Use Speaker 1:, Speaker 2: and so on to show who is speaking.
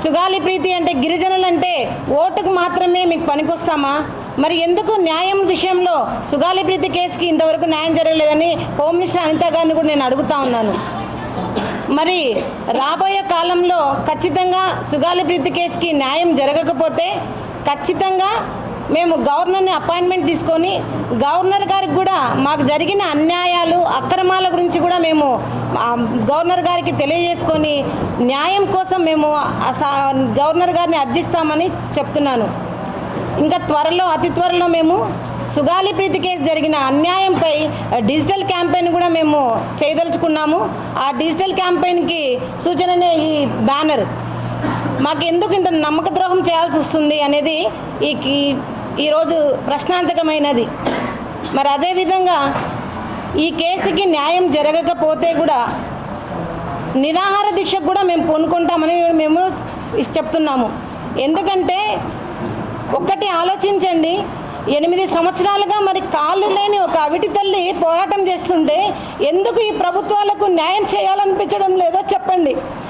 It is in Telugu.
Speaker 1: సుగాలి ప్రీతి అంటే గిరిజనులంటే ఓటుకు మాత్రమే మీకు పనికొస్తామా? మరి ఎందుకు న్యాయం విషయంలో సుగాలి ప్రీతి కేసుకి ఇంతవరకు న్యాయం జరగలేదని హోమ్ మినిస్టర్ అనిత గారిని కూడా నేను అడుగుతా ఉన్నాను. మరి రాబోయే కాలంలో ఖచ్చితంగా సుగాలి ప్రీతి కేసుకి న్యాయం జరగకపోతే ఖచ్చితంగా మేము గవర్నర్ని అపాయింట్మెంట్ తీసుకొని గవర్నర్ గారికి కూడా మాకు జరిగిన అన్యాయాలు అక్రమాల గురించి కూడా మేము గవర్నర్ గారికి తెలియజేసుకొని న్యాయం కోసం మేము గవర్నర్ గారిని అర్జిస్తామని చెప్తున్నాను. ఇంకా అతి త్వరలో మేము సుగాలి ప్రీతి కేసు జరిగిన అన్యాయంపై డిజిటల్ క్యాంపెయిన్ కూడా మేము చేయదలుచుకున్నాము. ఆ డిజిటల్ క్యాంపెయిన్కి సూచననే ఈ బ్యానర్. మాకు ఎందుకు ఇంత నమ్మక ద్రోహం చేయాల్సి వస్తుంది అనేది ఈరోజు ప్రశ్నార్థకమైనది. మరి అదేవిధంగా ఈ కేసుకి న్యాయం జరగకపోతే కూడా నిరాహార దీక్షకు కూడా మేము పూనుకుంటామని మేము చెప్తున్నాము. ఎందుకంటే ఒక్కటి ఆలోచించండి, 8 సంవత్సరాలుగా మరి కాళ్ళు లేని ఒక అవిటి తల్లి పోరాటం చేస్తుంటే ఎందుకు ఈ ప్రభుత్వాలకు న్యాయం చేయాలనిపించడం లేదో చెప్పండి.